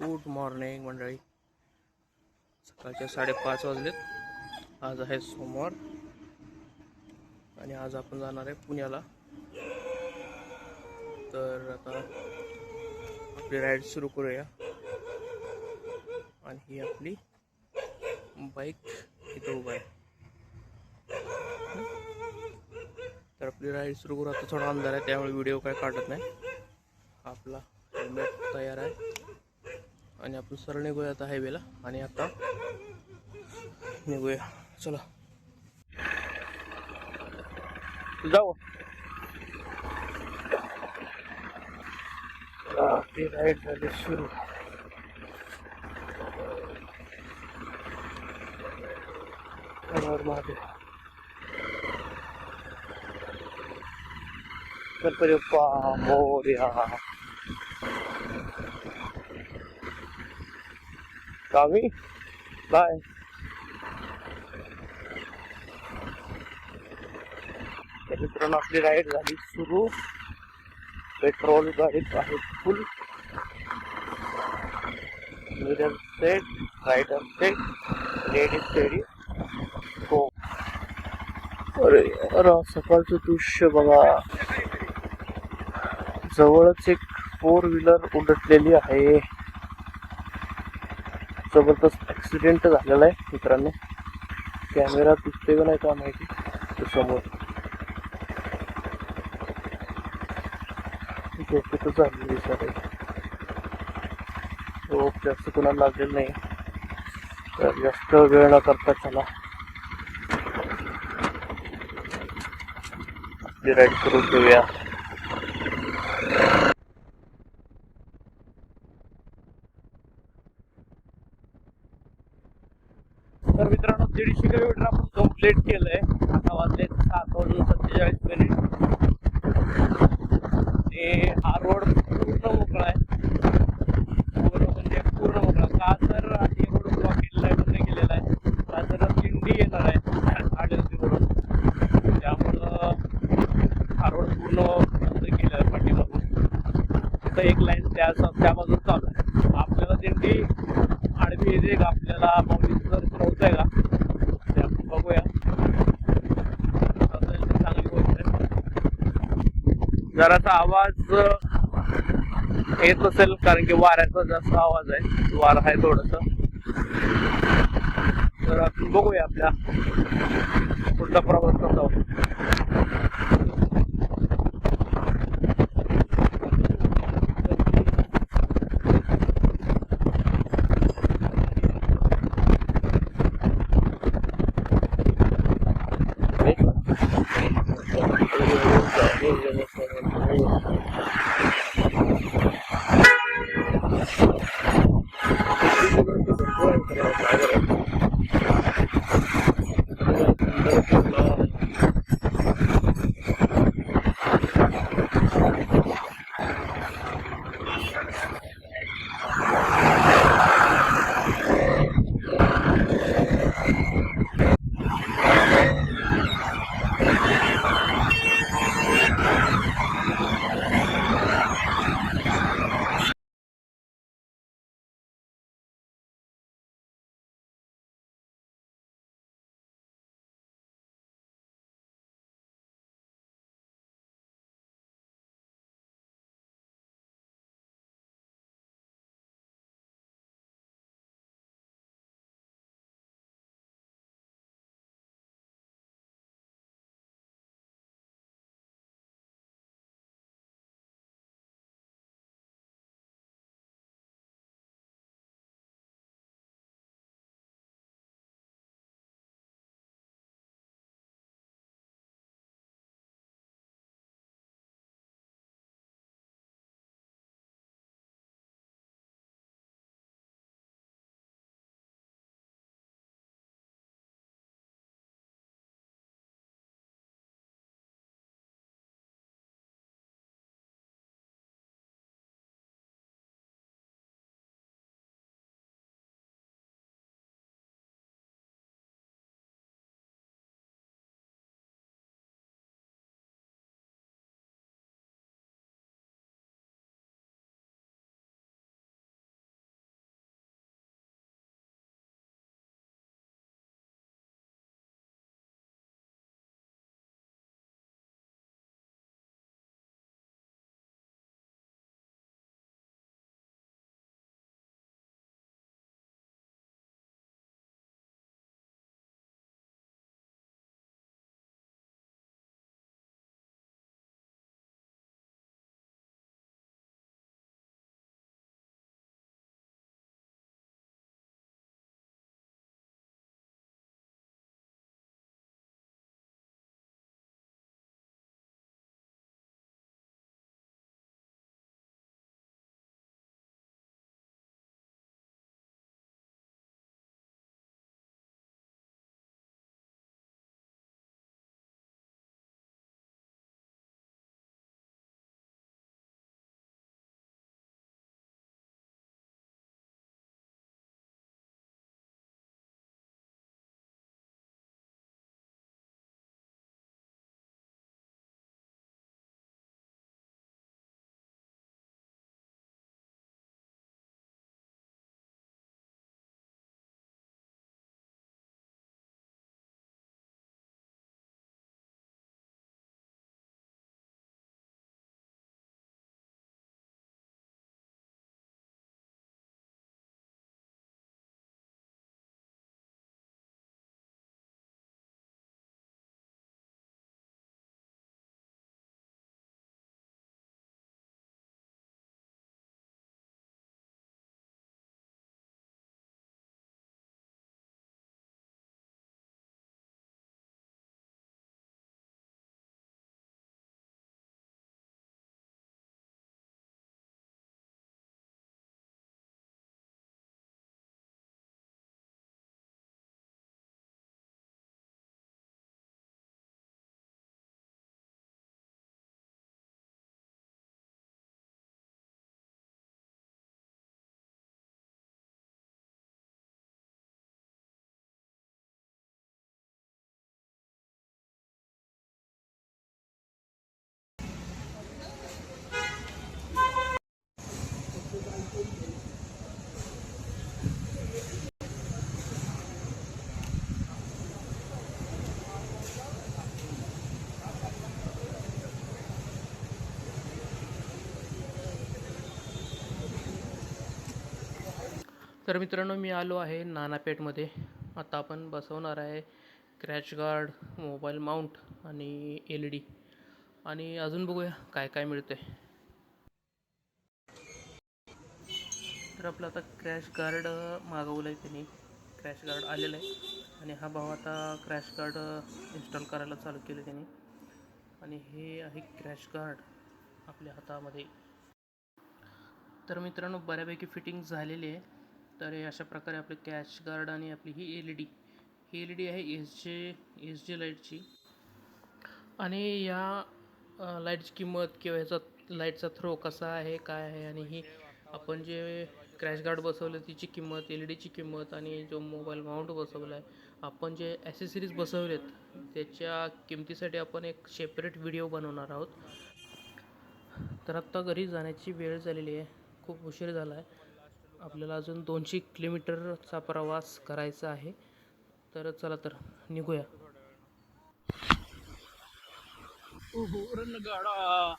Good morning मंडळी. सकाळचे 5:30 वाजलेत. आज आहे सोमवार आणि आज आपण जाणार आहे पुण्याला. तर आता आपली राईड सुरू करूया. आणि ही आपली बाईक इथं उभा आहे. तर आपली राईड सुरू करू. आता थोडा अंधार आहे त्यामुळे व्हिडिओ काय काढत नाही. आपला हेल्मेट तयार आहे आणि आपण सरळ निघूया आता हायवेला. आणि आता निघूया, चला जाऊ. आपली राईड झाली सुरू. महादेव गणपती बाप्पा मोरया. कामी बाय. मित्रांनो आपली राईड झाली सुरू. पेट्रोल गाडीत आहे full. Mirror set, rider set, ready steady go. अरे सकाळचं दृश्य बघा. जवळच एक 4 व्हीलर उलटलेली आहे. जबरदस्त ऍक्सिडेंट झालेला आहे मित्रांनो. कॅमेरा दिसतोय का नाही का माहिती. समोर झोपेतच झालेली सर. झोप जास्त कुणाला लागलेलं नाही. तर जास्त वेळ न करता चला आपली राईड सुरू ठेवूया. तर मित्रांनो 150 किलोमीटर आपण कंप्लीट केलंय. आता वाजले 7:47. हा रोड पूर्ण मोकळा आहे. पूर्ण मोकळा. का तर हे रोड ब्लॉक केलेला आहे, बंद केलेला आहे. का तर दिंडी येणार आहे आडरतीवरून. त्यामुळं हा रोड पूर्ण बंद केला आहे पाठीमागून. तिथं एक लाईन त्या बाजून चालू आहे. आपल्याला दिंडी आडवी येते का आपल्याला माऊलीचं दर्शन होत आहे का ते आपण बघूया. चांगली गोष्ट आहे. जरासा आवाज येत असेल कारण की वाऱ्याचा जास्त आवाज आहे. वारा आहे थोडस. तर आपण बघूया आपल्या पुढचा प्रवास कसा होतो. तर मित्रांनो, मी आलो आहे नानापेठमध्ये. आता आपण बसवणार आहे क्रॅश गार्ड, मोबाईल माउंट आणि LED. आणि अजून बघूया काय काय मिळतं आहे. तर आपलं आता क्रॅश गार्ड मागवलं आहे त्यांनी. क्रॅश गार्ड आलेलं आहे आणि हा भाव आता क्रॅश गार्ड इन्स्टॉल करायला चालू केलं त्यांनी. आणि हे आहे क्रॅश गार्ड आपल्या हातामध्ये. तर मित्रांनो, बऱ्यापैकी फिटिंग झालेली आहे. तर हे अशा प्रकारे आपले क्रॅश गार्ड आणि आपली ही LED. ही LED आहे एस जे लाईटची. आणि या लाईटची किंमत किंवा ह्याचा लाईटचा थ्रो कसा आहे, काय आहे, आणि ही आपण जे क्रॅश गार्ड बसवलं तिची किंमत, LEDची किंमत, आणि जो मोबाईल माउंट बसवला आहे, आपण जे ॲसेसरीज बसवलेत त्याच्या किमतीसाठी आपण एक सेपरेट व्हिडिओ बनवणार आहोत. तर आत्ता घरी जाण्याची वेळ झालेली आहे, खूप उशीर झाला आहे. आपल्याला अजून 200 किलोमीटरचा प्रवास करायचा आहे. तर चला तर निघूया. गाडा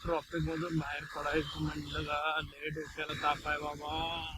ट्रॉफिक मधून बाहेर पडायचं म्हटलं का लय डोक्याला ताप आहे बाबा.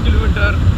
किलोमीटर